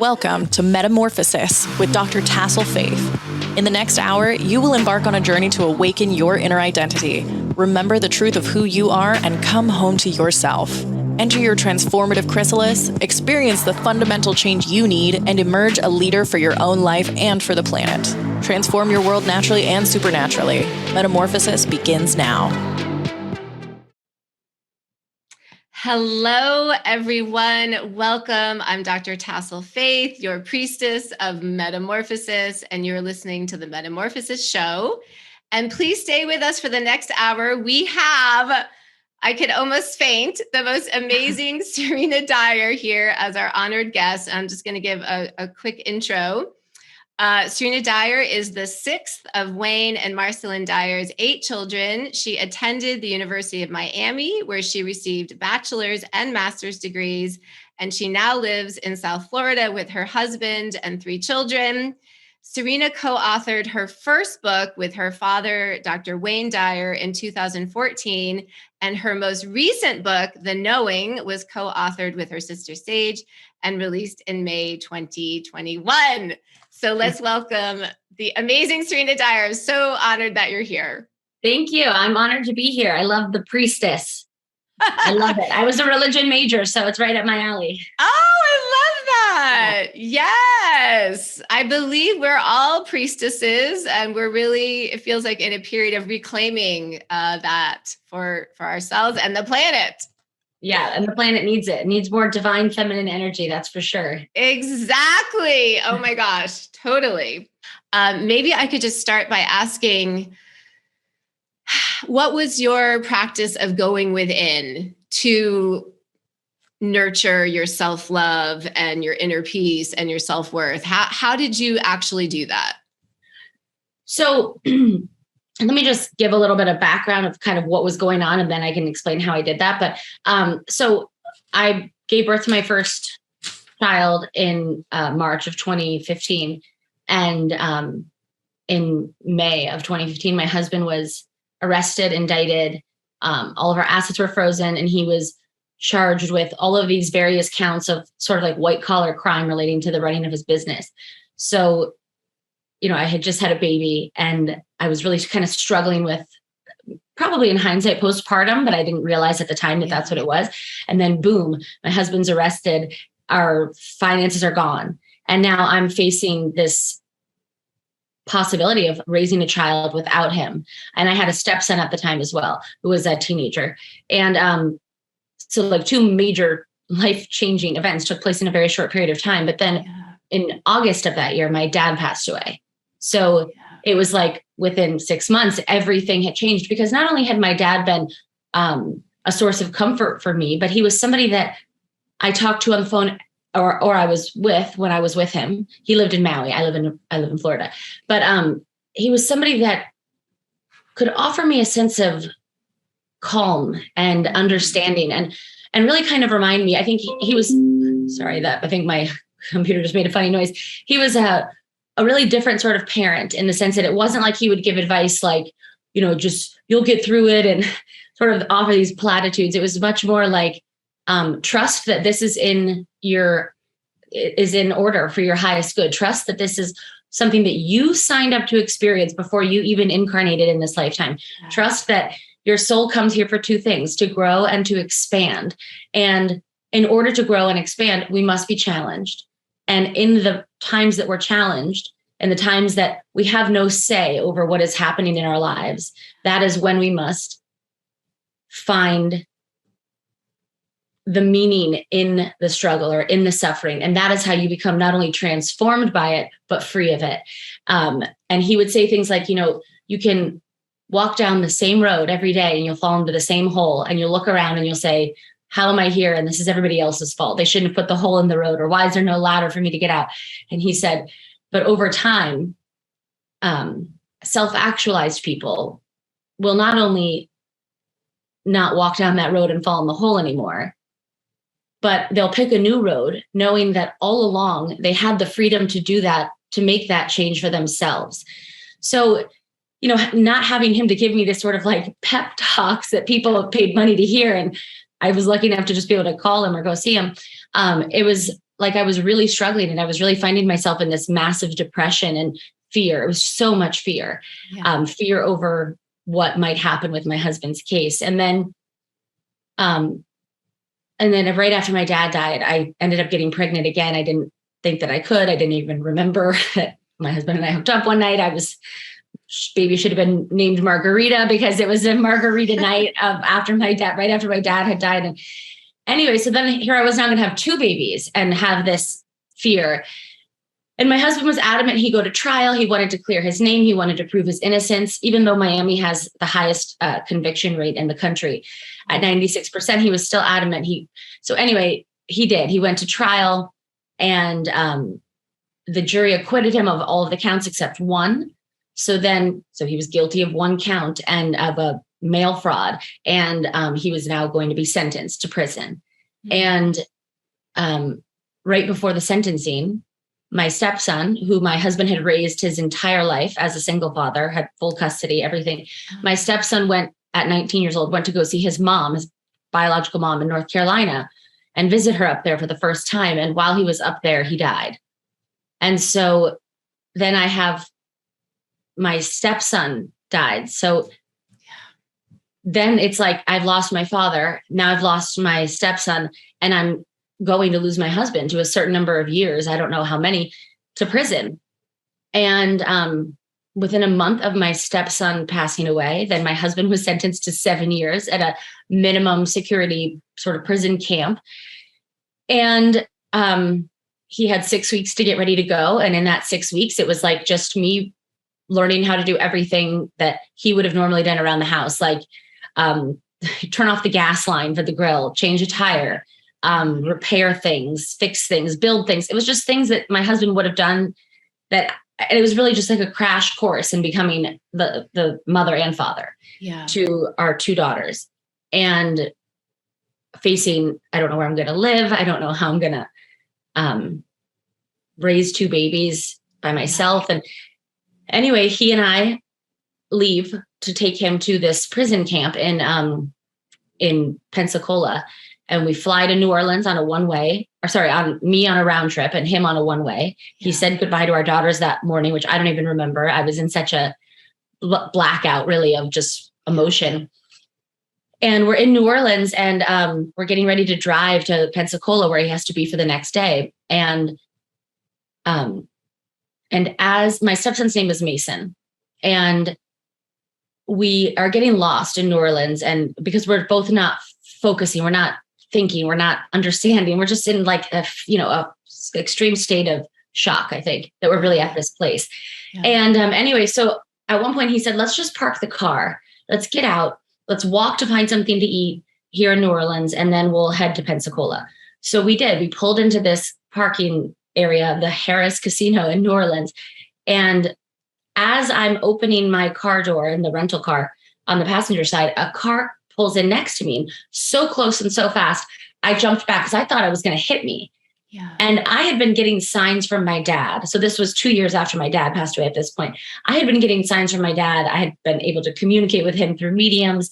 Welcome to Metamorphosis with Dr. Tassel Faith. In the next hour, you will embark on a journey to awaken your inner identity, remember the truth of who you are, and come home to yourself. Enter your transformative chrysalis, experience the fundamental change you need, and emerge a leader for your own life and for the planet. Transform your world naturally and supernaturally. Metamorphosis begins now. Hello, everyone. Welcome. I'm Dr. Tassel Faith, your priestess of Metamorphosis, and you're listening to the Metamorphosis Show. And please stay with us for the next hour. We have, I could almost faint, the most amazing Serena Dyer here as our honored guest. I'm just going to give a quick intro. Serena Dyer is the sixth of Wayne and Marcelene Dyer's 8 children. She attended the University of Miami, where she received bachelor's and master's degrees, and she now lives in South Florida with her husband and 3 children. Serena co-authored her first book with her father, Dr. Wayne Dyer, in 2014, and her most recent book, The Knowing, was co-authored with her sister Saje and released in May 2021. So let's welcome the amazing Serena Dyer. I'm so honored that you're here. Thank you. I'm honored to be here. I love the priestess. I love it. I was a religion major, so it's right up my alley. Oh, I love that. Yes. I believe we're all priestesses, and we're really, it feels like in a period of reclaiming that for ourselves and the planet. Yeah, and the planet needs it. It needs more divine feminine energy, that's for sure. Exactly. Oh my gosh, totally. Maybe I could just start by asking, what was your practice of going within to nurture your self-love and your inner peace and your self-worth? How did you actually do that? So let me just give a little bit of background of kind of what was going on, and then I can explain how I did that. But so I gave birth to my first child in March of 2015. And in May of 2015, my husband was arrested, indicted. All of our assets were frozen, and he was charged with all of these various counts of sort of like white collar crime relating to the running of his business. So, you know, I had just had a baby, and I was really kind of struggling with, probably in hindsight, postpartum, but I didn't realize at the time that that's what it was. And then boom, my husband's arrested, our finances are gone. And now I'm facing this possibility of raising a child without him. And I had a stepson at the time as well, who was a teenager. And so like 2 major life-changing events took place in a very short period of time. But then in August of that year, my dad passed away. So it was like within 6 months, everything had changed, because not only had my dad been a source of comfort for me, but he was somebody that I talked to on the phone or I was with when I was with him. He lived in Maui. I live in Florida. But he was somebody that could offer me a sense of calm and understanding and really kind of remind me. I think he was, I think my computer just made a funny noise. He was a really different sort of parent, in the sense that it wasn't like he would give advice like, you know, just you'll get through it and sort of offer these platitudes. It was much more like, trust that this is in order for your highest good. Trust that this is something that you signed up to experience before you even incarnated in this lifetime. Trust that your soul comes here for 2 things: to grow and to expand. And in order to grow and expand, we must be challenged. And in the times that we're challenged, and the times that we have no say over what is happening in our lives, that is when we must find the meaning in the struggle or in the suffering. And that is how you become not only transformed by it, but free of it. And he would say things like, you know, you can walk down the same road every day and you'll fall into the same hole, and you'll look around and you'll say, how am I here? And this is everybody else's fault. They shouldn't have put the hole in the road, or why is there no ladder for me to get out? And he said, but over time, self-actualized people will not only not walk down that road and fall in the hole anymore, but they'll pick a new road, knowing that all along they had the freedom to do that, to make that change for themselves. So, you know, not having him to give me this sort of like pep talks that people have paid money to hear, and I was lucky enough to just be able to call him or go see him. It was like I was really struggling and I was really finding myself in this massive depression and fear. It was so much fear, fear over what might happen with my husband's case. And then right after my dad died, I ended up getting pregnant again. I didn't think that I could. I didn't even remember that my husband and I hooked up one night. Baby should have been named Margarita because it was a margarita night right after my dad had died. And anyway, so then here I was now going to have 2 babies and have this fear. And my husband was adamant he go to trial. He wanted to clear his name. He wanted to prove his innocence, even though Miami has the highest conviction rate in the country at 96%. He was still adamant. So anyway, he did. He went to trial, and the jury acquitted him of all of the counts except one. So he was guilty of 1 count and of a mail fraud, and he was now going to be sentenced to prison. Mm-hmm. And right before the sentencing, my stepson, who my husband had raised his entire life as a single father, had full custody, everything. My stepson at 19 years old, went to go see his mom, his biological mom in North Carolina, and visit her up there for the first time. And while he was up there, he died. And so then I have my stepson died. So then it's like, I've lost my father. Now I've lost my stepson, and I'm going to lose my husband to a certain number of years. I don't know how many, to prison. And within a month of my stepson passing away, then my husband was sentenced to 7 years at a minimum security sort of prison camp. And he had 6 weeks to get ready to go. And in that 6 weeks, it was like just me learning how to do everything that he would have normally done around the house, like turn off the gas line for the grill, change a tire, repair things, fix things, build things. It was just things that my husband would have done. And it was really just like a crash course in becoming the mother and father to our 2 daughters, and facing, I don't know where I'm going to live. I don't know how I'm going to raise 2 babies by myself. And anyway, he and I leave to take him to this prison camp in Pensacola. And we fly to New Orleans on a one-way, on a round trip and him on a one-way. He said goodbye to our daughters that morning, which I don't even remember. I was in such a blackout, really, of just emotion. And we're in New Orleans, and we're getting ready to drive to Pensacola, where he has to be for the next day. And as my stepson's name is Mason, and we are getting lost in New Orleans, and because we're both not focusing, we're not thinking, we're not understanding, we're just in like a extreme state of shock, I think, that we're really at this place. And anyway, so at one point he said, let's just park the car, let's get out, let's walk to find something to eat here in New Orleans, and then we'll head to Pensacola. So we did. We pulled into this parking area, the Harris Casino in New Orleans. And as I'm opening my car door in the rental car on the passenger side, a car pulls in next to me, so close and so fast, I jumped back because I thought it was going to hit me. And I had been getting signs from my dad. So this was 2 years after my dad passed away at this point. I had been getting signs from my dad. I had been able to communicate with him through mediums.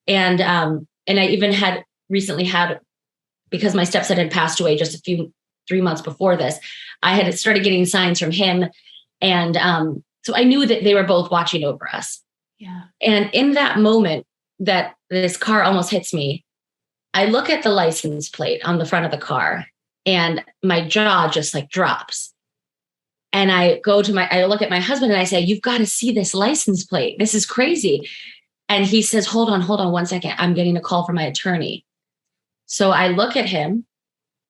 And I even had recently had, because my stepson had passed away just 3 months before this, I had started getting signs from him. And so I knew that they were both watching over us. And in that moment that this car almost hits me, I look at the license plate on the front of the car, and my jaw just like drops. And I look at my husband and I say, you've got to see this license plate. This is crazy. And he says, hold on 1 second. I'm getting a call from my attorney. So I look at him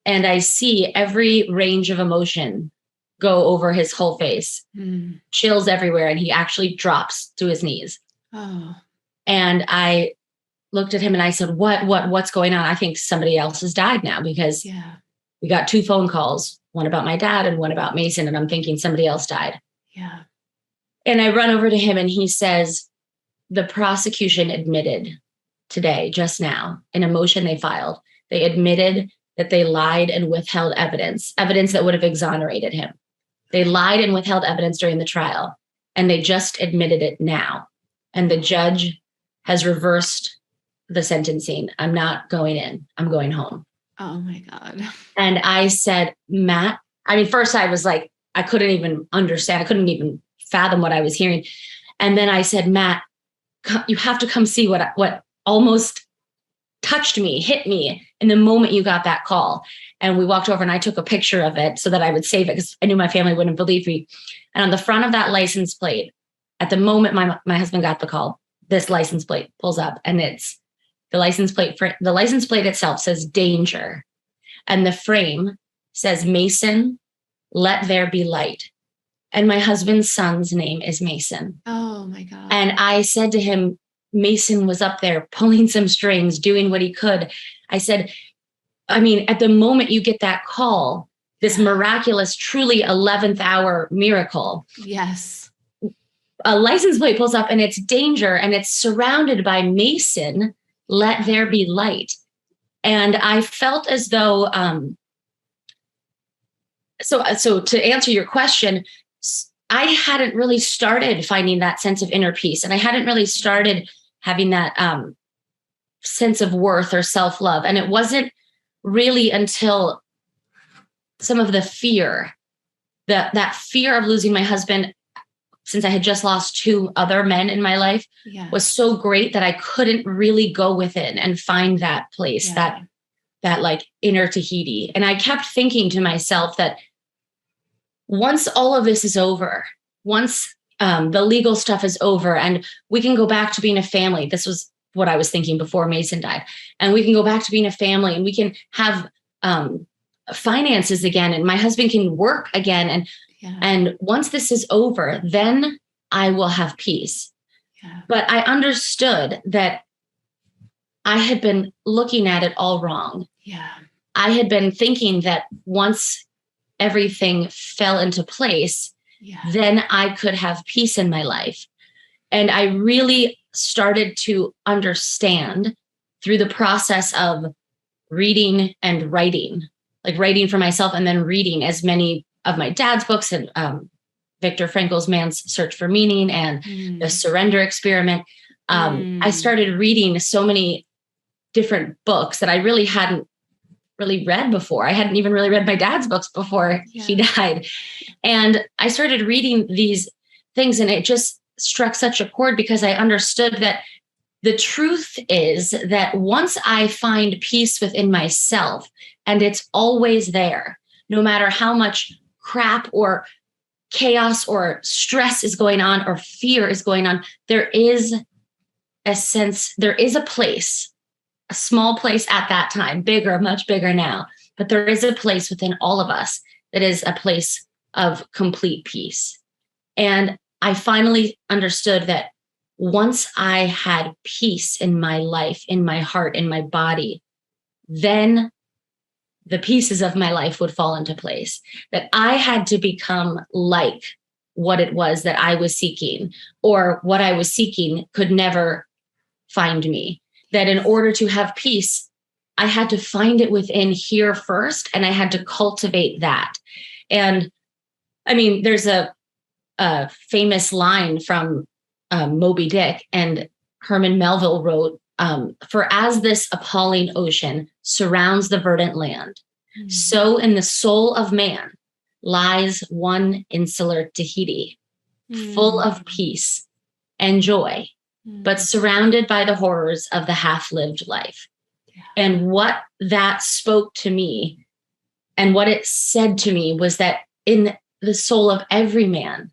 and I see every range of emotion go over his whole face, chills everywhere. And he actually drops to his knees. And I looked at him and I said, what's going on? I think somebody else has died now, because we got 2 phone calls, one about my dad and one about Mason. And I'm thinking somebody else died. And I run over to him and he says, the prosecution admitted today, just now, in a motion they filed, they admitted that they lied and withheld evidence that would have exonerated him. They lied and withheld evidence during the trial, and they just admitted it now. And the judge has reversed the sentencing. I'm not going in. I'm going home. Oh my God. And I said, Matt, I mean, first I was like, I couldn't even understand. I couldn't even fathom what I was hearing. And then I said, Matt, you have to come see what almost touched me, hit me in the moment you got that call. And we walked over and I took a picture of it so that I would save it because I knew my family wouldn't believe me. And on the front of that license plate, at the moment my husband got the call, this license plate pulls up and it's the license plate. The license plate itself says danger. And the frame says, Mason, let there be light. And my husband's son's name is Mason. Oh my God. And I said to him, Mason was up there pulling some strings, doing what he could. I said, I mean, at the moment you get that call, this miraculous, truly 11th hour miracle. Yes. A license plate pulls up and it's danger and it's surrounded by Mason, let there be light. And I felt as though, so to answer your question, I hadn't really started finding that sense of inner peace. And I hadn't really started having that sense of worth or self-love. And it wasn't really until some of the fear, that fear of losing my husband, since I had just lost 2 other men in my life, was so great that I couldn't really go within and find that place, that like inner Tahiti. And I kept thinking to myself that once all of this is over, once the legal stuff is over and we can go back to being a family, this was what I was thinking before Mason died, and we can go back to being a family and we can have finances again and my husband can work again. And once this is over, then I will have peace. But I understood that I had been looking at it all wrong. I had been thinking that once everything fell into place, then I could have peace in my life. And I really started to understand through the process of reading and writing, like writing for myself and then reading as many of my dad's books and Viktor Frankl's Man's Search for Meaning and The Surrender Experiment. I started reading so many different books that I really hadn't really read before. I hadn't even really read my dad's books before he died. And I started reading these things and it just struck such a chord because I understood that the truth is that once I find peace within myself, and it's always there, no matter how much crap or chaos or stress is going on or fear is going on, there is a sense, there is a place, a small place at that time, bigger, much bigger now, but there is a place within all of us that is a place of complete peace. And I finally understood that once I had peace in my life, in my heart, in my body, then the pieces of my life would fall into place, that I had to become like what it was that I was seeking, or what I was seeking could never find me. That in order to have peace, I had to find it within here first, and I had to cultivate that. And I mean, there's a famous line from Moby Dick, and Herman Melville wrote, for as this appalling ocean surrounds the verdant land, so in the soul of man lies one insular Tahiti, full of peace and joy, but surrounded by the horrors of the half-lived life. And what that spoke to me and what it said to me was that in the soul of every man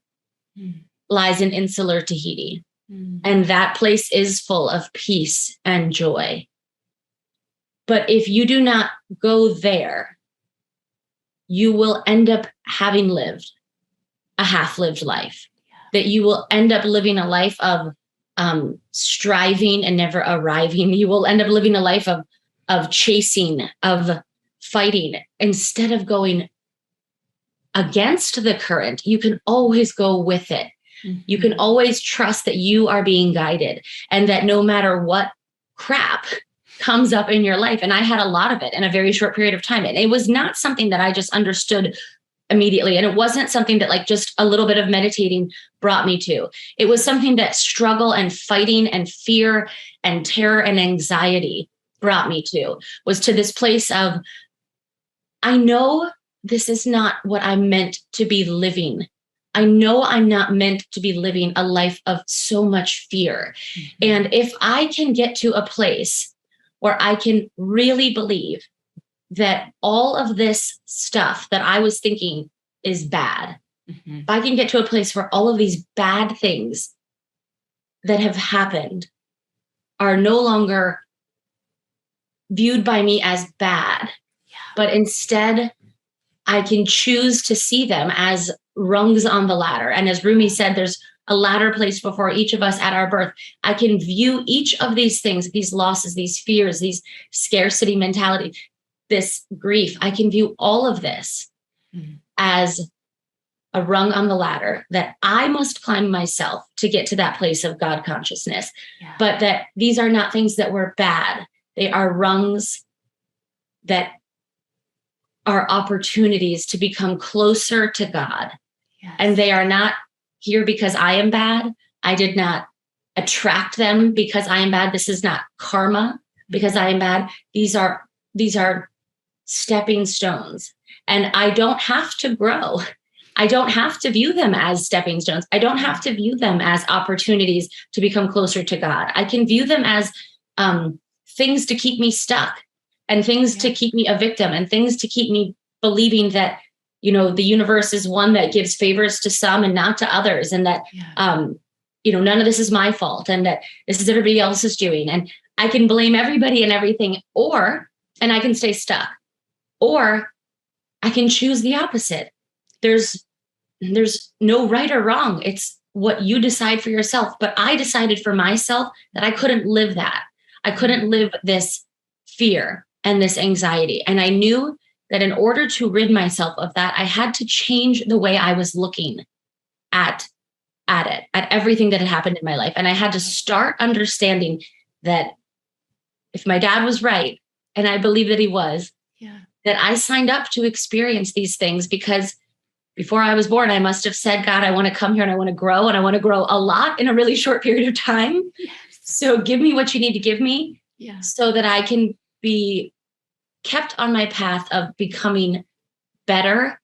lies an insular Tahiti. And that place is full of peace and joy. But if you do not go there, you will end up having lived a half-lived life. That you will end up living a life of striving and never arriving. You will end up living a life of chasing, of fighting, instead of going against the current. You can always go with it. You can always trust that you are being guided, and that no matter what crap comes up in your life, and I had a lot of it in a very short period of time, and it was not something that I just understood immediately. And it wasn't something that like just a little bit of meditating brought me to. It was something that struggle and fighting and fear and terror and anxiety brought me to, was to this place of, I know this is not what I'm meant to be living. I know I'm not meant to be living a life of so much fear. And if I can get to a place where I can really believe that all of this stuff that I was thinking is bad, if I can get to a place where all of these bad things that have happened are no longer viewed by me as bad, but instead I can choose to see them as rungs on the ladder. And as Rumi said, there's a ladder placed before each of us at our birth. I can view each of these things, these losses, these fears, these scarcity mentality, this grief. I can view all of this as a rung on the ladder that I must climb myself to get to that place of God consciousness. But that these are not things that were bad. They are rungs that are opportunities to become closer to God. And they are not here because I am bad. I did not attract them because I am bad. This is not karma because I am bad. These are stepping stones. And I don't have to grow. I don't have to view them as stepping stones. I don't have to view them as opportunities to become closer to God. I can view them as things to keep me stuck, and things to keep me a victim, and things to keep me believing that, you know, the universe is one that gives favors to some and not to others. And that, you know, none of this is my fault, and that this is everybody else's doing. And I can blame everybody and everything, and I can stay stuck, or I can choose the opposite. There's no right or wrong. It's what you decide for yourself. But I decided for myself that I couldn't live that. I couldn't live this fear and this anxiety. And I knew that in order to rid myself of that, I had to change the way I was looking at everything that had happened in my life. And I had to start understanding that if my dad was right, and I believe that he was, that I signed up to experience these things because before I was born, I must have said, God, I want to come here and I want to grow, and I want to grow a lot in a really short period of time. So give me what you need to give me so that I can be kept on my path of becoming better,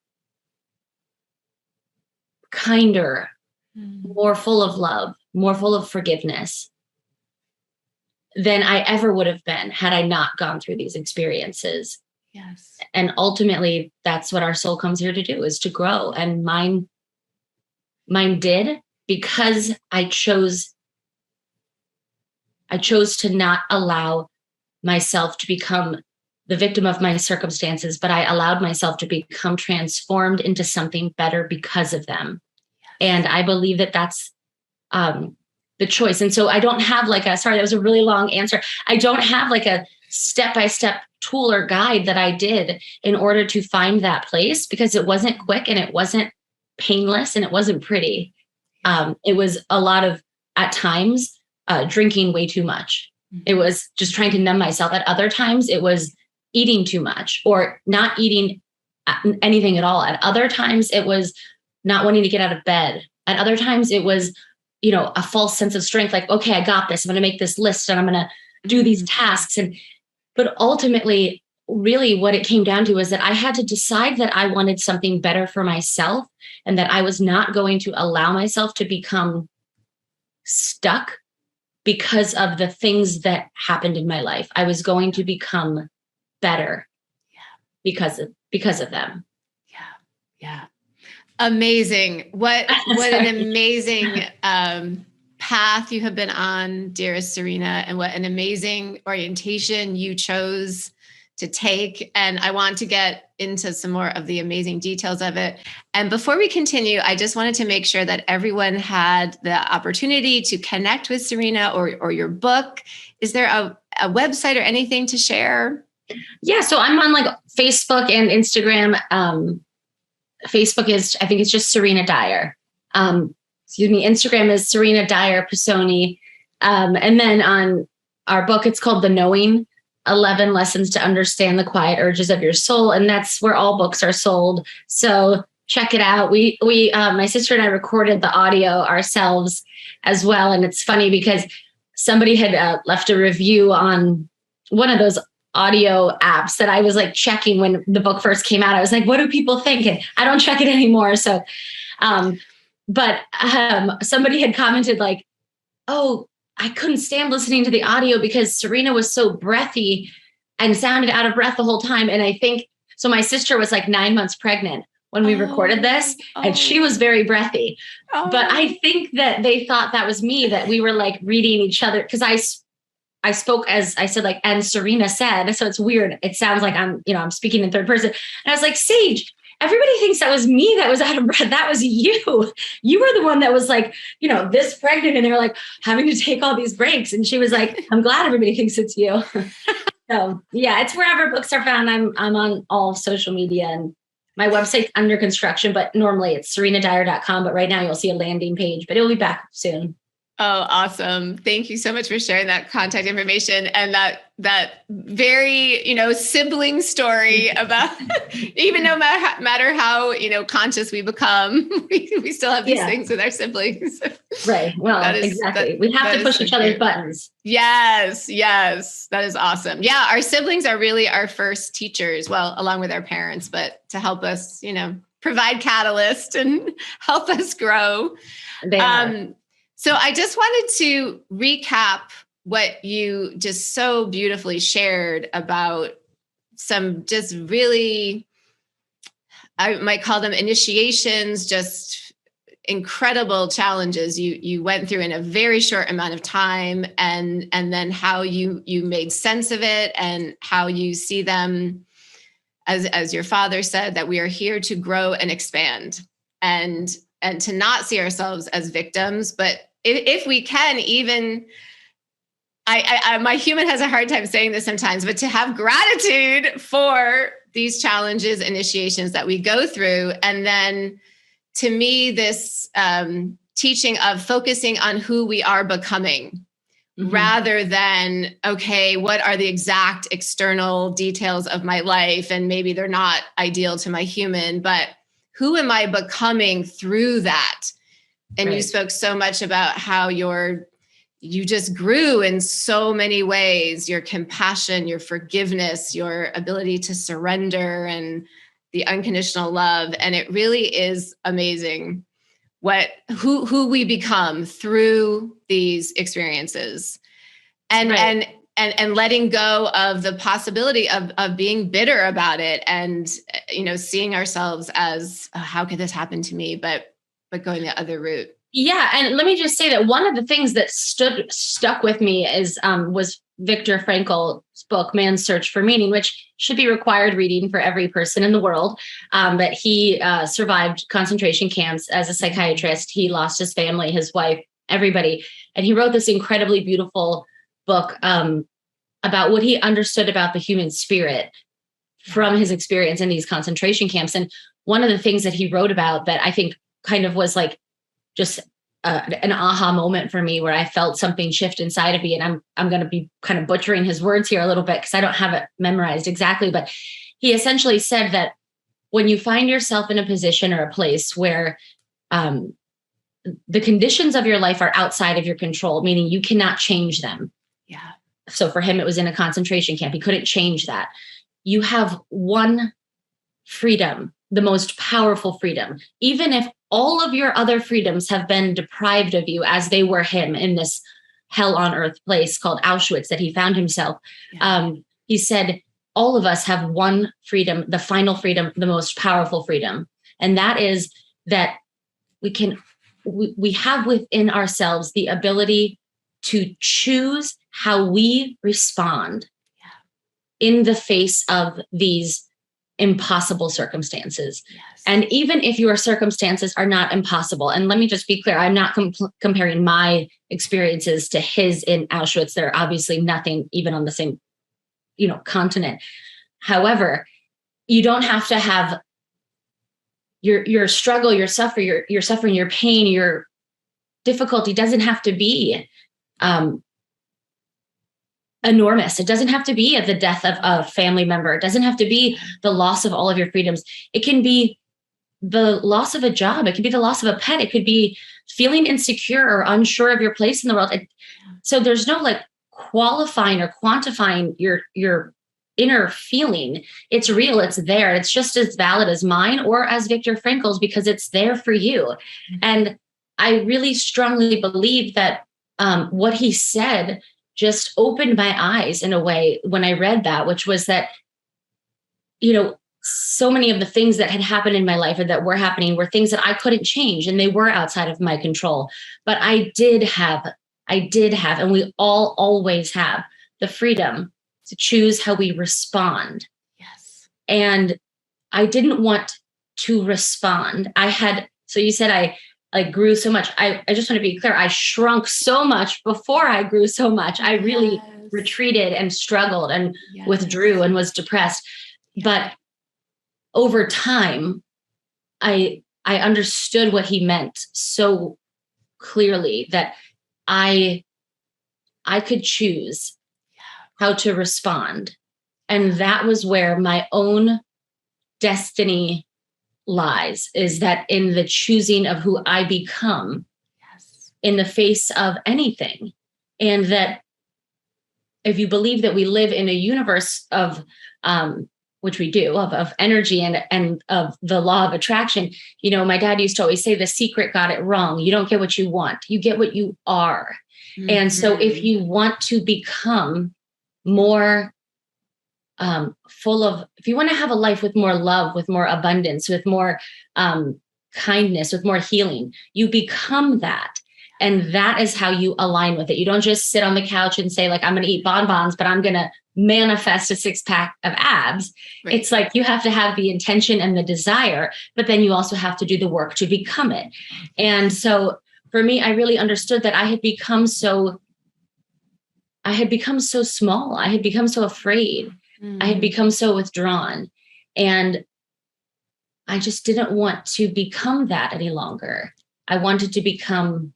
kinder, more full of love, more full of forgiveness than I ever would have been had I not gone through these experiences. And ultimately, that's what our soul comes here to do, is to grow. And mine did, because I chose to not allow myself to become the victim of my circumstances, but I allowed myself to become transformed into something better because of them. And I believe that that's the choice. And so I don't have sorry, that was a really long answer. I don't have like a step-by-step tool or guide that I did in order to find that place, because it wasn't quick and it wasn't painless and it wasn't pretty. It was a lot of, at times, drinking way too much. It was just trying to numb myself. At other times, it was eating too much or not eating anything at all. At other times, it was not wanting to get out of bed. At other times, it was, a false sense of strength. Like, okay, I got this. I'm going to make this list and I'm going to do these tasks. But ultimately, really what it came down to is that I had to decide that I wanted something better for myself, and that I was not going to allow myself to become stuck because of the things that happened in my life. I was going to become better because of them. Yeah. Amazing. What an amazing path you have been on, dearest Serena, and what an amazing orientation you chose to take. And I want to get into some more of the amazing details of it. And before we continue, I just wanted to make sure that everyone had the opportunity to connect with Serena or your book. Is there a website or anything to share? Yeah, so I'm on Facebook and Instagram. Facebook is, I think it's just Serena Dyer. Instagram is Serena Dyer Pisoni. And then on our book, it's called The Knowing, 11 Lessons to Understand the Quiet Urges of Your Soul. And that's where all books are sold. So check it out. We my sister and I recorded the audio ourselves as well. And it's funny because somebody had left a review on one of those audio apps that I was like checking when the book first came out. I was like, what do people think? And I don't check it anymore. So, but somebody had commented like, oh, I couldn't stand listening to the audio because Serena was so breathy and sounded out of breath the whole time. And I think, so my sister was like 9 months pregnant when we recorded this, and she was very breathy. But I think that they thought that was me, that we were like reading each other. Cause I spoke, as I said, like, and Serena said, so it's weird. It sounds like I'm speaking in third person. And I was like, Saje, everybody thinks that was me that was out of breath. That was you. You were the one that was like, this pregnant, and they were like having to take all these breaks. And she was like, I'm glad everybody thinks it's you. So yeah, it's wherever books are found. I'm on all social media, and my website's under construction, but normally it's serenadyer.com. But right now you'll see a landing page, but it will be back soon. Oh, awesome. Thank you so much for sharing that contact information and that very, sibling story about even no matter how, conscious we become, we still have these things with our siblings. Right. Well, exactly. We have to push each other's buttons. Yes. Yes. That is awesome. Yeah. Our siblings are really our first teachers. Well, along with our parents, but to help us, provide catalyst and help us grow. They are. So I just wanted to recap what you just so beautifully shared about some just really, I might call them initiations, just incredible challenges you went through in a very short amount of time, and then how you made sense of it and how you see them, as your father said, that we are here to grow and expand, and to not see ourselves as victims, but if we can, even I my human has a hard time saying this sometimes, but to have gratitude for these challenges, initiations that we go through. And then to me, this teaching of focusing on who we are becoming, rather than, okay, what are the exact external details of my life? And maybe they're not ideal to my human, but who am I becoming through that? And you spoke so much about how you just grew in so many ways, your compassion, your forgiveness, your ability to surrender, and the unconditional love. And it really is amazing who we become through these experiences, and letting go of the possibility of being bitter about it, and seeing ourselves as, oh, how could this happen to me? But going the other route. Yeah. And let me just say that one of the things that stuck with me was Viktor Frankl's book, Man's Search for Meaning, which should be required reading for every person in the world. But he survived concentration camps as a psychiatrist. He lost his family, his wife, everybody. And he wrote this incredibly beautiful book about what he understood about the human spirit from his experience in these concentration camps. And one of the things that he wrote about that I think kind of was like just an aha moment for me, where I felt something shift inside of me. And I'm going to be kind of butchering his words here a little bit because I don't have it memorized exactly, but he essentially said that when you find yourself in a position or a place where the conditions of your life are outside of your control, meaning you cannot change them. Yeah. So for him, it was in a concentration camp. He couldn't change that. You have one freedom, the most powerful freedom, even if all of your other freedoms have been deprived of you, as they were him in this hell on earth place called Auschwitz that he found himself. Yeah. He said, all of us have one freedom, the final freedom, the most powerful freedom. And that is that we have within ourselves the ability to choose how we respond in the face of these impossible circumstances. Yes. And even if your circumstances are not impossible, and let me just be clear, I'm not comparing my experiences to his in Auschwitz. They're obviously nothing even on the same, continent. However, you don't have to have your struggle, your suffering, your pain, your difficulty doesn't have to be enormous. It doesn't have to be the death of a family member. It doesn't have to be the loss of all of your freedoms. It can be the loss of a job. It could be the loss of a pet. It could be feeling insecure or unsure of your place in the world. So there's no qualifying or quantifying your inner feeling. It's real. It's there. It's just as valid as mine or as Viktor Frankl's, because it's there for you. And I really strongly believe that what he said just opened my eyes in a way when I read that, which was that, so many of the things that had happened in my life or that were happening were things that I couldn't change, and they were outside of my control. But I did have, and we all always have the freedom to choose how we respond. Yes. And I didn't want to respond. So you said I grew so much. I just want to be clear. I shrunk so much before I grew so much. I really retreated and struggled and withdrew and was depressed. But over time, I understood what he meant so clearly, that I could choose how to respond. And that was where my own destiny lies, is that in the choosing of who I become in the face of anything. And that if you believe that we live in a universe of, which we do, of energy and of the law of attraction, my dad used to always say, the secret got it wrong. You don't get what you want. You get what you are. Mm-hmm. And so if you want to become more if you want to have a life with more love, with more abundance, with more kindness, with more healing, you become that. And that is how you align with it. You don't just sit on the couch and say, like, I'm going to eat bonbons, but I'm going to manifest a 6-pack of abs. Right. It's like you have to have the intention and the desire, but then you also have to do the work to become it. And so for me, I really understood that I had become so small. I had become so afraid. I had become so withdrawn, and I just didn't want to become that any longer. I wanted to become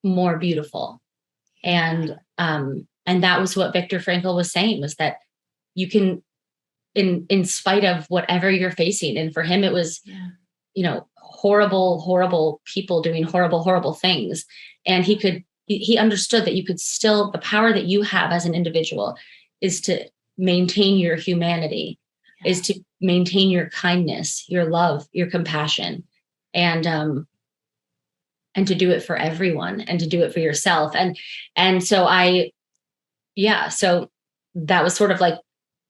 more beautiful. And that was what Viktor Frankl was saying, was that you can, in spite of whatever you're facing. And for him, it was, horrible people doing horrible things. And he understood that you could still, the power that you have as an individual is to maintain your humanity, is to maintain your kindness, your love, your compassion, and to do it for everyone, and to do it for yourself. And so so that was sort of like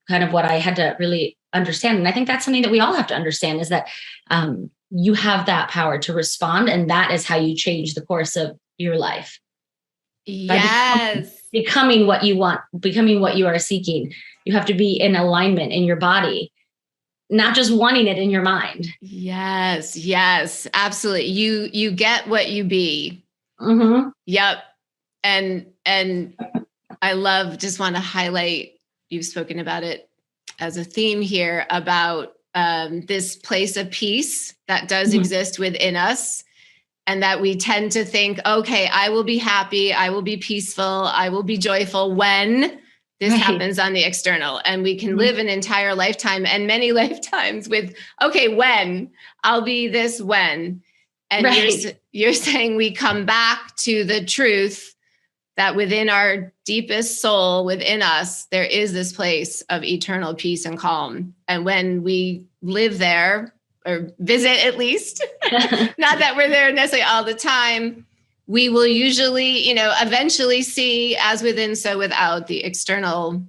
kind of what I had to really understand. And I think that's something that we all have to understand, is that you have that power to respond, and that is how you change the course of your life. Yes. Becoming what you want, becoming what you are seeking. You have to be in alignment in your body, not just wanting it in your mind. Yes, absolutely. You get what you be. Mm-hmm. Yep. And I just want to highlight, you've spoken about it as a theme here, about this place of peace that does exist within us. And that we tend to think, okay, I will be happy, I will be peaceful, I will be joyful when this happens on the external. And we can live an entire lifetime and many lifetimes with, okay, when I'll be this when. And you're saying we come back to the truth that within our deepest soul, within us, there is this place of eternal peace and calm. And when we live there, or visit at least, not that we're there necessarily all the time, we will usually, eventually see as within, so without, the external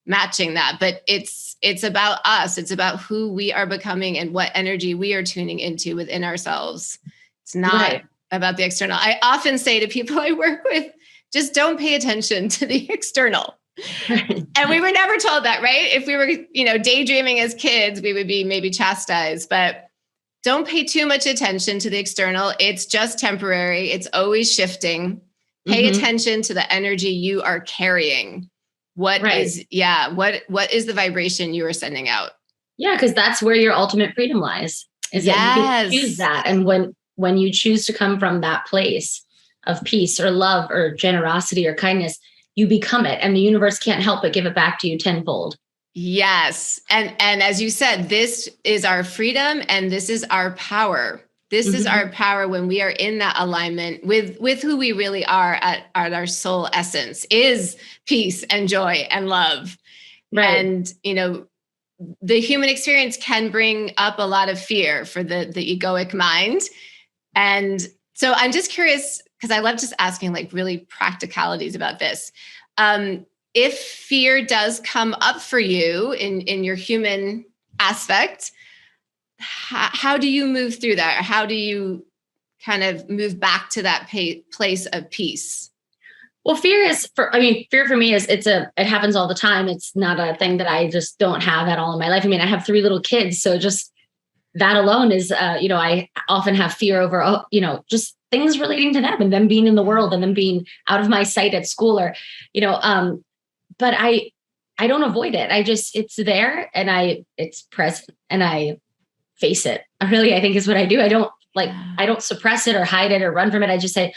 matching that. But it's about us. It's about who we are becoming and what energy we are tuning into within ourselves. It's not about the external. I often say to people I work with, just don't pay attention to the external. And we were never told that, right? If we were, daydreaming as kids, we would be maybe chastised, but don't pay too much attention to the external. It's just temporary. It's always shifting. Pay attention to the energy you are carrying. What is the vibration you are sending out? Yeah, because that's where your ultimate freedom lies. Is that you can choose that. And when you choose to come from that place of peace or love or generosity or kindness, you become it. And the universe can't help but give it back to you tenfold. Yes. And as you said, this is our freedom and this is our power. This is Mhm. our power when we are in that alignment with who we really are at our soul essence is peace and joy and love. Right. And, the human experience can bring up a lot of fear for the egoic mind. And so I'm just curious, because I love just asking like really practicalities about this. If fear does come up for you in your human aspect, how do you move through that? Or how do you kind of move back to that place of peace? Well, fear for me is it happens all the time. It's not a thing that I just don't have at all in my life. I mean, I have 3 little kids, so just that alone is, I often have fear over, just things relating to them and them being in the world and them being out of my sight at school or, but I don't avoid it. It's there and it's present and I face it. I think is what I do. I don't suppress it or hide it or run from it. I just say,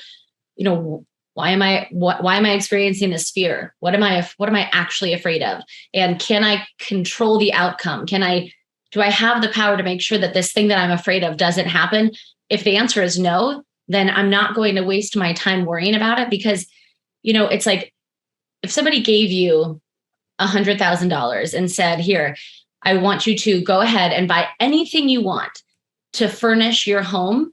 why am I experiencing this fear? What am I actually afraid of? And can I control the outcome? Do I have the power to make sure that this thing that I'm afraid of doesn't happen? If the answer is no, then I'm not going to waste my time worrying about it because, it's like if somebody gave you $100,000 and said, here, I want you to go ahead and buy anything you want to furnish your home,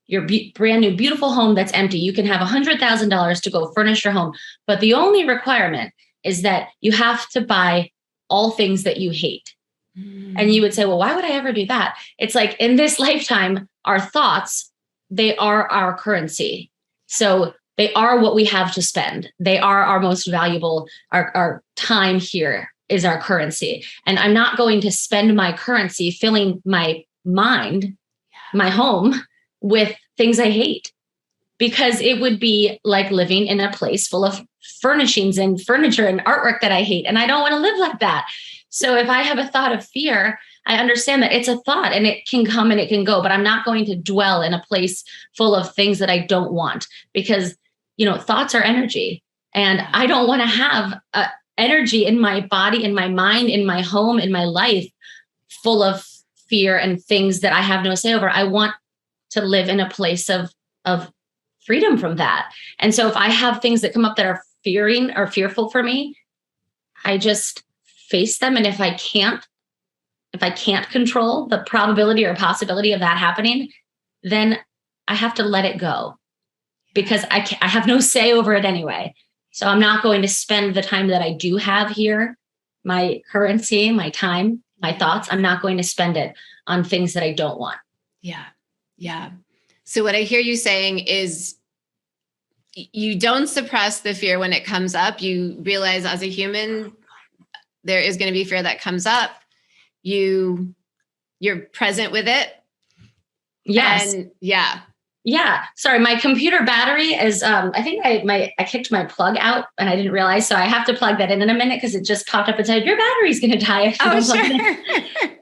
your brand new, beautiful home that's empty. You can have $100,000 to go furnish your home. But the only requirement is that you have to buy all things that you hate. And you would say, well, why would I ever do that? It's like in this lifetime, our thoughts, they are our currency. So they are what we have to spend. They are our most valuable, our time here is our currency. And I'm not going to spend my currency filling my mind, my home with things I hate, because it would be like living in a place full of furnishings and furniture and artwork that I hate. And I don't want to live like that. So if I have a thought of fear, I understand that it's a thought and it can come and it can go, but I'm not going to dwell in a place full of things that I don't want because, thoughts are energy. And I don't want to have energy in my body, in my mind, in my home, in my life full of fear and things that I have no say over. I want to live in a place of freedom from that. And so if I have things that come up that are fearful for me, I just face them. And if I can't control the probability or possibility of that happening, then I have to let it go because I have no say over it anyway. So I'm not going to spend the time that I do have here, my currency, my time, my thoughts. I'm not going to spend it on things that I don't want. Yeah. Yeah. So what I hear you saying is you don't suppress the fear when it comes up. You realize as a human, there is going to be fear that comes up. You're present with it. Yes. And yeah. Yeah. Sorry. My computer battery is, I think I kicked my plug out and I didn't realize. So I have to plug that in a minute because it just popped up and said, your battery's going to die. Sure.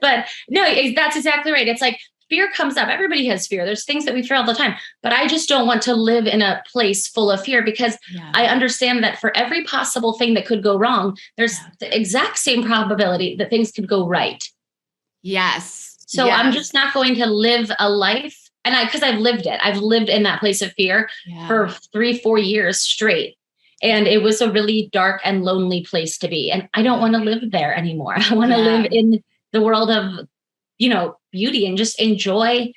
But no, that's exactly right. It's like fear comes up. Everybody has fear. There's things that we fear all the time, but I just don't want to live in a place full of fear because I understand that for every possible thing that could go wrong, there's the exact same probability that things could go right. Yes. So I'm just not going to live a life. And because I've lived it, I've lived in that place of fear for 3-4 years straight. And it was a really dark and lonely place to be. And I don't want to live there anymore. I want to live in the world of, beauty and just enjoy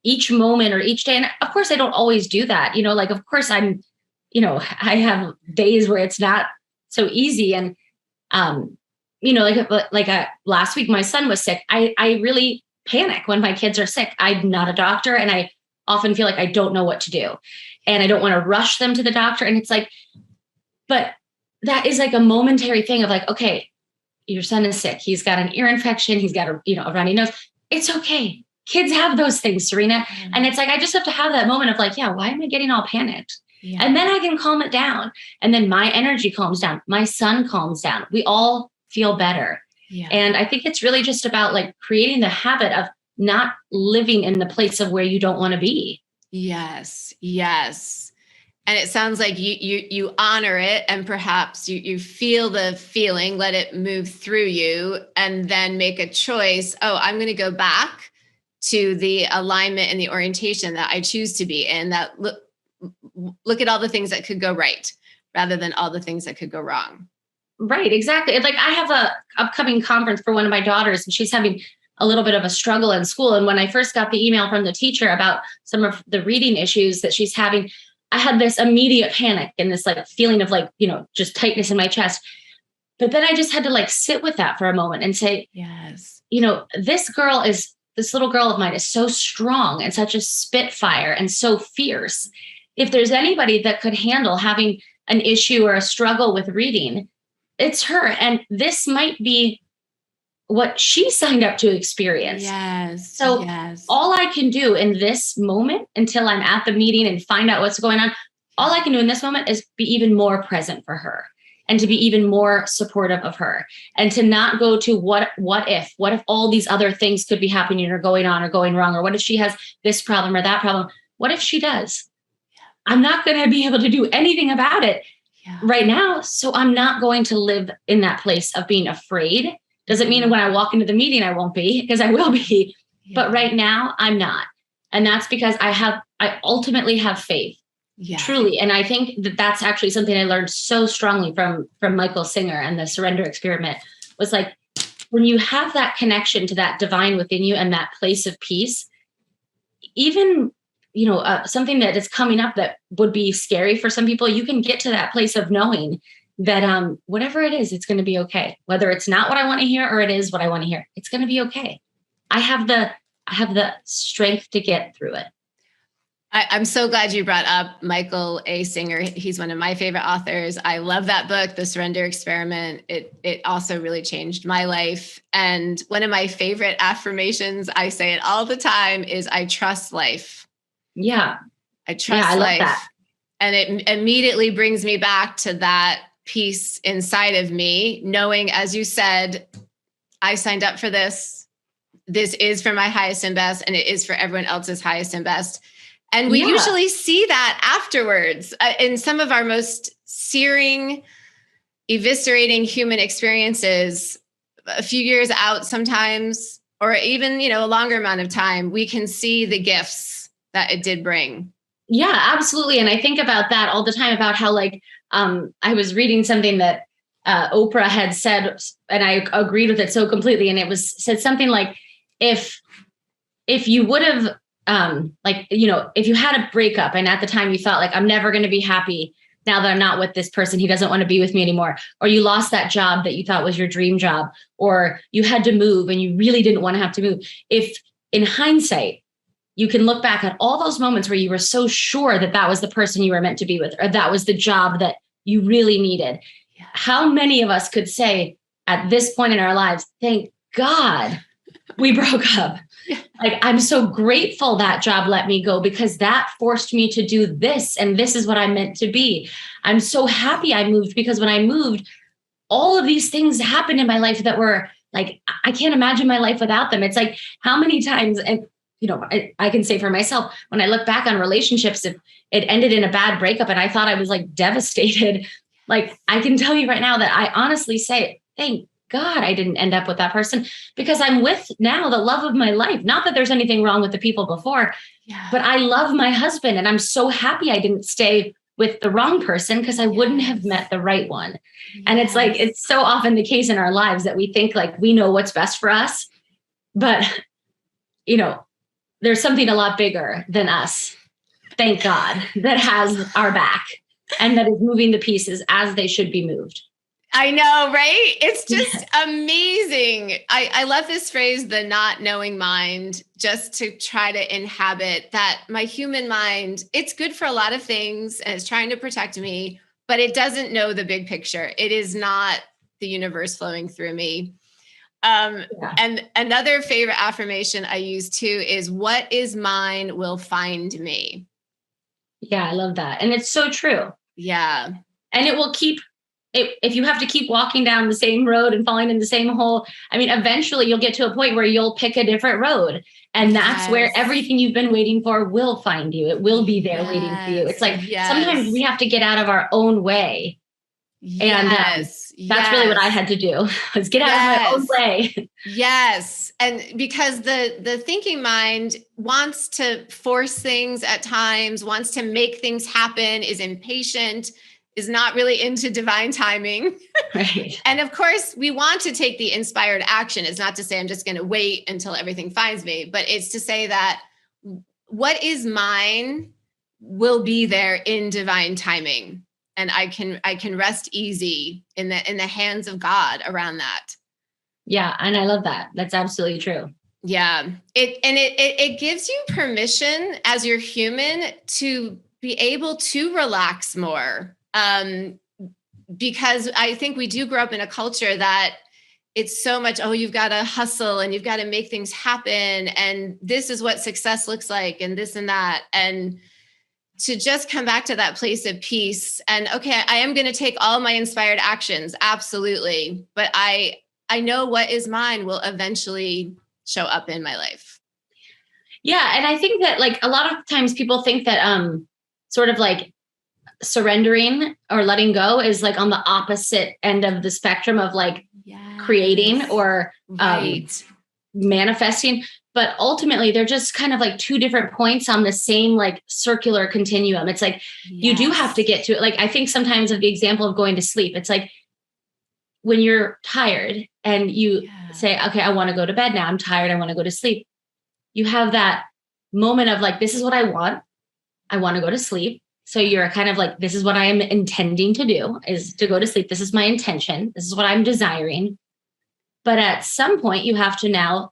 each moment or each day. And of course, I don't always do that. Of course I'm, I have days where it's not so easy. And, last week, my son was sick. I really panic when my kids are sick. I'm not a doctor and I often feel like I don't know what to do and I don't want to rush them to the doctor. And it's like, but that is like a momentary thing of like, okay, your son is sick. He's got an ear infection. He's got a runny nose. It's okay. Kids have those things, Serena. And it's like, I just have to have that moment of like, why am I getting all panicked? Yeah. And then I can calm it down. And then my energy calms down. My son calms down. We all feel better. Yeah. And I think it's really just about like creating the habit of not living in the place of where you don't want to be. Yes. Yes. And it sounds like you honor it and perhaps you feel the feeling, let it move through you and then make a choice. Oh, I'm going to go back to the alignment and the orientation that I choose to be in, that look at all the things that could go right rather than all the things that could go wrong. Right, exactly. It's like I have a upcoming conference for one of my daughters, and she's having a little bit of a struggle in school. And when I first got the email from the teacher about some of the reading issues that she's having, I had this immediate panic and this like feeling of like, just tightness in my chest. But then I just had to like sit with that for a moment and say, yes, this little girl of mine is so strong and such a spitfire and so fierce. If there's anybody that could handle having an issue or a struggle with reading, it's her. And this might be what she signed up to experience. Yes. So all I can do in this moment until I'm at the meeting and find out what's going on, all I can do in this moment is be even more present for her and to be even more supportive of her and to not go to what if all these other things could be happening or going on or going wrong, or what if she has this problem or that problem? What if she does? I'm not going to be able to do anything about it right now. So I'm not going to live in that place of being afraid. Doesn't mean when I walk into the meeting, I won't be, because I will be. Yeah. But right now I'm not. And that's because I ultimately have faith, truly. And I think that that's actually something I learned so strongly from Michael Singer and the surrender experiment, was like, when you have that connection to that divine within you and that place of peace, even something that is coming up that would be scary for some people, you can get to that place of knowing that whatever it is, it's going to be okay. Whether it's not what I want to hear or it is what I want to hear, it's going to be okay. I have the strength to get through it. I'm so glad you brought up Michael A. Singer. He's one of my favorite authors. I love that book, The Surrender Experiment. It also really changed my life. And one of my favorite affirmations, I say it all the time, is I trust life. Yeah. I trust life. That. And it immediately brings me back to that piece inside of me, knowing, as you said, I signed up for this. This is for my highest and best, and it is for everyone else's highest and best. And we usually see that afterwards in some of our most searing, eviscerating human experiences, a few years out sometimes, or even, a longer amount of time, we can see the gifts that it did bring. Yeah, absolutely. And I think about that all the time, about how I was reading something that Oprah had said, and I agreed with it so completely. And it said something like, if you would have, if you had a breakup and at the time you felt like, I'm never going to be happy now that I'm not with this person, he doesn't want to be with me anymore, or you lost that job that you thought was your dream job, or you had to move and you really didn't want to have to move. If in hindsight, you can look back at all those moments where you were so sure that that was the person you were meant to be with, or that was the job that you really needed. Yeah. How many of us could say at this point in our lives, thank God we broke up. Yeah. I'm so grateful that job let me go, because that forced me to do this. And this is what I'm meant to be. I'm so happy I moved, because when I moved, all of these things happened in my life that were like, I can't imagine my life without them. It's like, how many times, and I can say for myself, when I look back on relationships, if it ended in a bad breakup and I thought I was devastated, I can tell you right now that I honestly say, thank God I didn't end up with that person, because I'm with now the love of my life. Not that there's anything wrong with the people before, but I love my husband, and I'm so happy I didn't stay with the wrong person, because I wouldn't have met the right one. Yes. And it's so often the case in our lives that we think we know what's best for us, but there's something a lot bigger than us, thank God, that has our back and that is moving the pieces as they should be moved. I know, right? It's just amazing. I love this phrase, the not knowing mind, just to try to inhabit that. My human mind, it's good for a lot of things and it's trying to protect me, but it doesn't know the big picture. It is not the universe flowing through me. And another favorite affirmation I use too is, what is mine will find me. Yeah, I love that. And it's so true. Yeah. And it will keep, if you have to keep walking down the same road and falling in the same hole, eventually you'll get to a point where you'll pick a different road. And that's where everything you've been waiting for will find you. It will be there waiting for you. It's sometimes we have to get out of our own way And Yes. that's really what I had to do, was get out of my own way. Yes. And because the thinking mind wants to force things at times, wants to make things happen, is impatient, is not really into divine timing. Right. And of course, we want to take the inspired action. It's not to say I'm just going to wait until everything finds me, but it's to say that what is mine will be there in divine timing. And I can rest easy in the hands of God around that. Yeah. And I love that. That's absolutely true. Yeah. It gives you permission as you're human to be able to relax more. Because I think we do grow up in a culture that it's so much, oh, you've got to hustle and you've got to make things happen. And this is what success looks like, and this and that. And to just come back to that place of peace and, okay, I am going to take all my inspired actions. Absolutely. But I know what is mine will eventually show up in my life. Yeah. And I think that like a lot of times people think that sort of like surrendering or letting go is like on the opposite end of the spectrum of like creating or manifesting. But ultimately, they're just kind of like two different points on the same like circular continuum. It's like you do have to get to it. Like I think sometimes of the example of going to sleep, it's like when you're tired and you say, okay, I want to go to bed now. I'm tired. I want to go to sleep. You have that moment of like, this is what I want. I want to go to sleep. So you're kind of like, this is what I am intending to do, is to go to sleep. This is my intention. This is what I'm desiring. But at some point, you have to now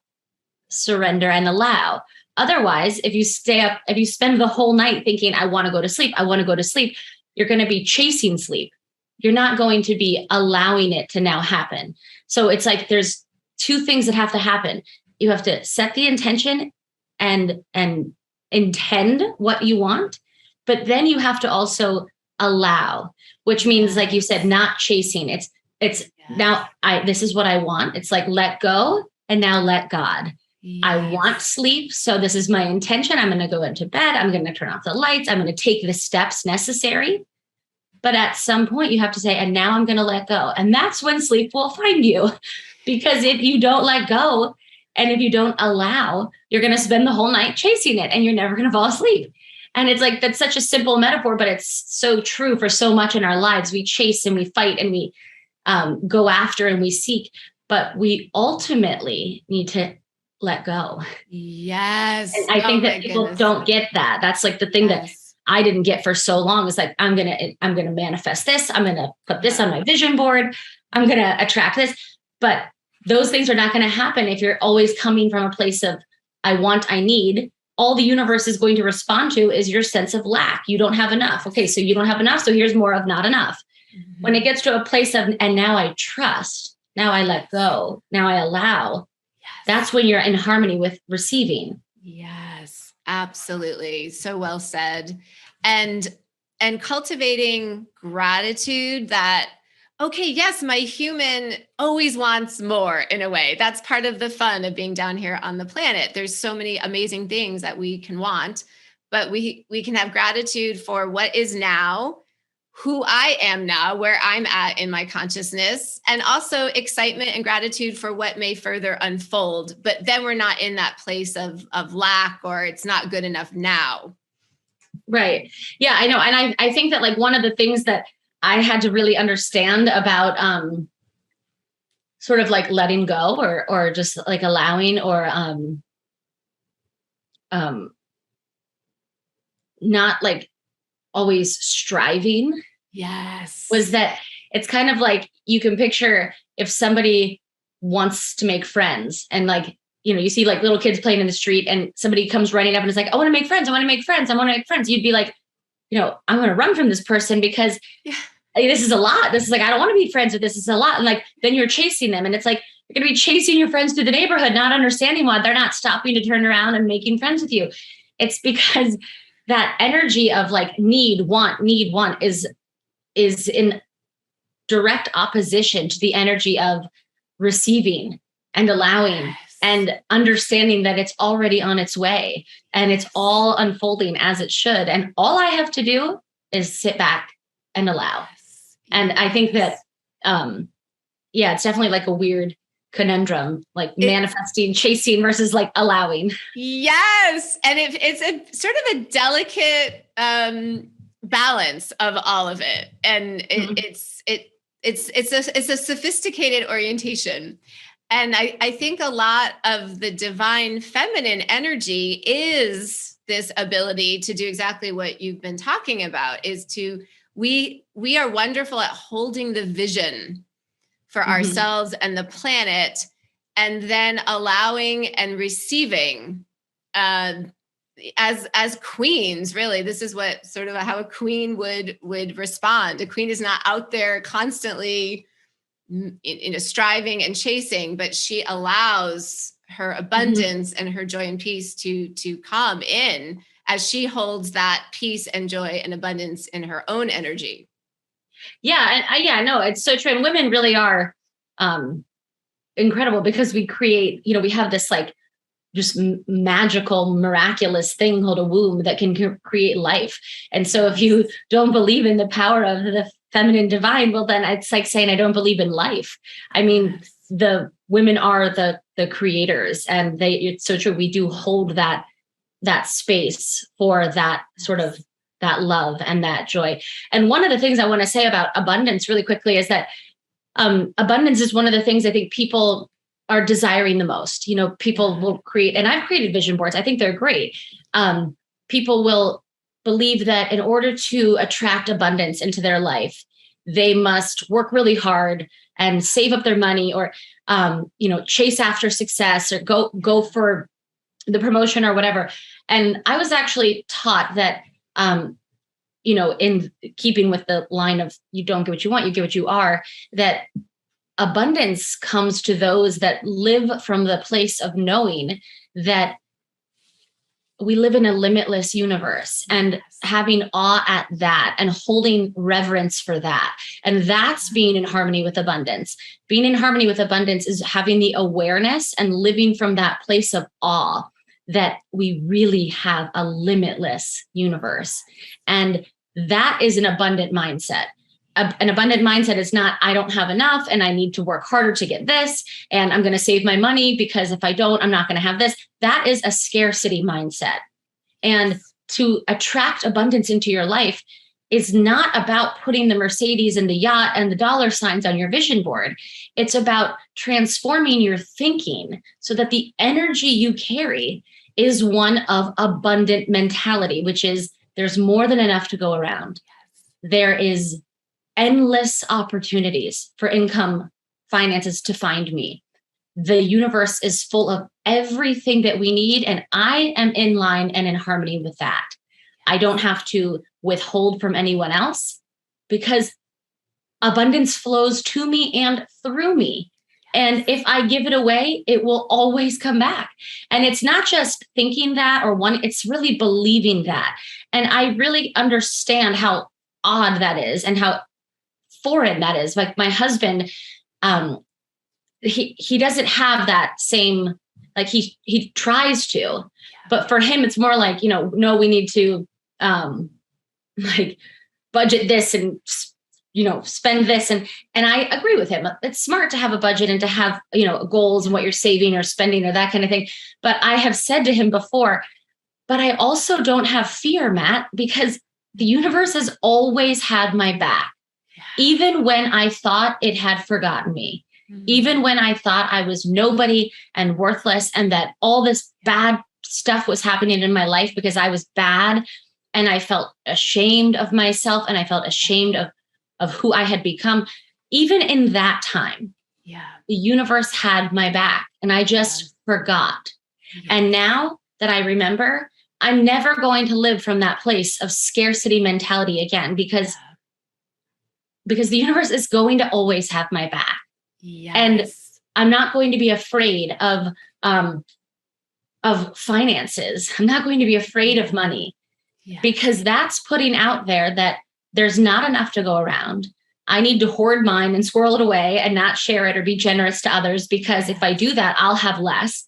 surrender and allow. Otherwise, if you stay up, if you spend the whole night thinking, I want to go to sleep, I want to go to sleep, you're going to be chasing sleep. You're not going to be allowing it to now happen. So it's like there's two things that have to happen. You have to set the intention and intend what you want, but then you have to also allow, which means, like you said, not chasing. It's now this is what I want. It's like, let go and now let God. Yes. I want sleep. So this is my intention. I'm going to go into bed. I'm going to turn off the lights. I'm going to take the steps necessary. But at some point you have to say, and now I'm going to let go. And that's when sleep will find you. Because if you don't let go and if you don't allow, you're going to spend the whole night chasing it and you're never going to fall asleep. And it's like, that's such a simple metaphor, but it's so true for so much in our lives. We chase and we fight and we go after and we seek, but we ultimately need to let go. Yes. And I think that people don't get that. That's like the thing that I didn't get for so long. It's like, I'm going to manifest this. I'm going to put this on my vision board. I'm going to attract this. But those things are not going to happen if you're always coming from a place of, I want, I need. All the universe is going to respond to is your sense of lack. You don't have enough. Okay, so you don't have enough. So here's more of not enough. Mm-hmm. When it gets to a place of, and now I trust, now I let go, now I allow, that's when you're in harmony with receiving. Yes, absolutely. So well said. And cultivating gratitude that, okay, yes, my human always wants more in a way. That's part of the fun of being down here on the planet. There's so many amazing things that we can want, but we can have gratitude for what is now, who I am now, where I'm at in my consciousness, and also excitement and gratitude for what may further unfold. But then we're not in that place of lack, or it's not good enough now. Right. Yeah, I know. And I think that like one of the things that I had to really understand about sort of like letting go or just like allowing or not like always striving. Yes. Was that it's kind of like you can picture if somebody wants to make friends and like, you know, you see like little kids playing in the street and somebody comes running up and is like, I want to make friends. I want to make friends. I want to make friends. You'd be like, you know, I'm going to run from this person because this is a lot. This is like, I don't want to be friends with this. This is a lot. And like, then you're chasing them. And it's like, you're going to be chasing your friends through the neighborhood, not understanding why they're not stopping to turn around and making friends with you. It's because that energy of like need, want is in direct opposition to the energy of receiving and allowing and understanding that it's already on its way and it's all unfolding as it should. And all I have to do is sit back and allow. And I think that, it's definitely like a weird conundrum, like manifesting, chasing versus like allowing. Yes. And it's a sort of a delicate balance of all of it. And it's a sophisticated orientation. And I think a lot of the divine feminine energy is this ability to do exactly what you've been talking about, is we are wonderful at holding the vision for ourselves and the planet, and then allowing and receiving as queens. Really, this is what sort of how a queen would respond. A queen is not out there constantly striving and chasing, but she allows her abundance and her joy and peace to come in as she holds that peace and joy and abundance in her own energy. Yeah. And no, it's so true. And women really are incredible, because we create, we have this like just magical, miraculous thing called a womb that can create life. And so if you don't believe in the power of the feminine divine, well, then it's like saying, I don't believe in life. I mean, the women are the creators, and it's so true. We do hold that space for that sort of that love and that joy. And one of the things I want to say about abundance really quickly is that abundance is one of the things I think people are desiring the most. People will create, and I've created vision boards. I think they're great. People will believe that in order to attract abundance into their life, they must work really hard and save up their money, or, chase after success, or go for the promotion or whatever. And I was actually taught that, in keeping with the line of you don't get what you want, you get what you are, that abundance comes to those that live from the place of knowing that we live in a limitless universe, and having awe at that and holding reverence for that. And that's being in harmony with abundance. Being in harmony with abundance is having the awareness and living from that place of awe that we really have a limitless universe. And that is an abundant mindset. An abundant mindset is not, I don't have enough and I need to work harder to get this, and I'm going to save my money because if I don't, I'm not going to have this. That is a scarcity mindset. And to attract abundance into your life is not about putting the Mercedes and the yacht and the dollar signs on your vision board. It's about transforming your thinking so that the energy you carry is one of abundant mentality, which is there's more than enough to go around. There is endless opportunities for income, finances to find me. The universe is full of everything that we need, and I am in line and in harmony with that. I don't have to withhold from anyone else, because abundance flows to me and through me. And if I give it away, it will always come back. And it's not just thinking that it's really believing that. And I really understand how odd that is and how foreign that is. Like my husband, he doesn't have that same, like he tries to, but for him, it's more like, no, we need to like budget this and, spend this. And I agree with him. It's smart to have a budget and to have, goals and what you're saving or spending or that kind of thing. But I have said to him before, but I also don't have fear, Matt, because the universe has always had my back. Even when I thought it had forgotten me, even when I thought I was nobody and worthless, and that all this bad stuff was happening in my life because I was bad, and I felt ashamed of myself, and I felt ashamed of who I had become. Even in that time, the universe had my back, and I just forgot. And now that I remember, I'm never going to live from that place of scarcity mentality again, because the universe is going to always have my back. And I'm not going to be afraid of finances. I'm not going to be afraid of money, because that's putting out there that there's not enough to go around. I need to hoard mine and squirrel it away and not share it or be generous to others, because if I do that, I'll have less.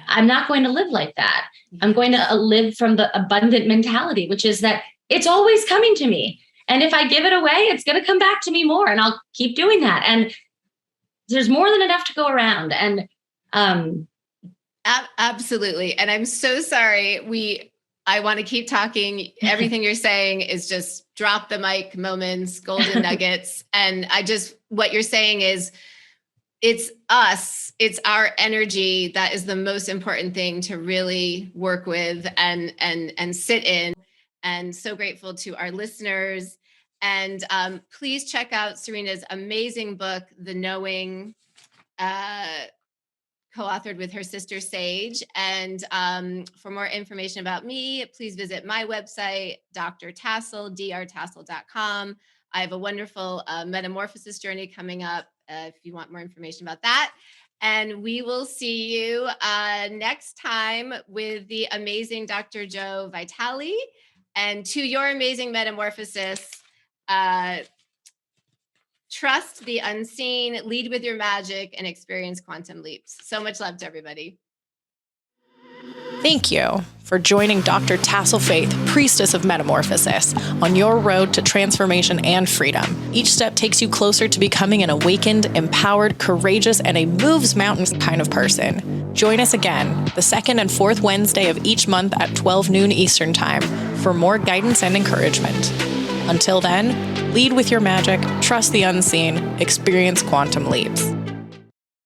I'm not going to live like that. I'm going to live from the abundant mentality, which is that it's always coming to me. And if I give it away, it's going to come back to me more, and I'll keep doing that. And there's more than enough to go around. And absolutely. And I'm so sorry. I want to keep talking. Everything you're saying is just drop the mic moments, golden nuggets. And what you're saying is it's us, it's our energy that is the most important thing to really work with and sit in. And so grateful to our listeners. And please check out Serena's amazing book, The Knowing, co-authored with her sister Saje. And for more information about me, please visit my website, Dr. Tassel, drtassel.com. I have a wonderful metamorphosis journey coming up if you want more information about that. And we will see you next time with the amazing Dr. Joe Vitale. And to your amazing metamorphosis, trust the unseen, lead with your magic, and experience quantum leaps. So much love to everybody. Thank you for joining Dr. Tassel Faith, Priestess of Metamorphosis, on your road to transformation and freedom. Each step takes you closer to becoming an awakened, empowered, courageous, and a moves mountains kind of person. Join us again, the second and fourth Wednesday of each month at 12 noon Eastern Time for more guidance and encouragement. Until then, lead with your magic, trust the unseen, experience quantum leaps.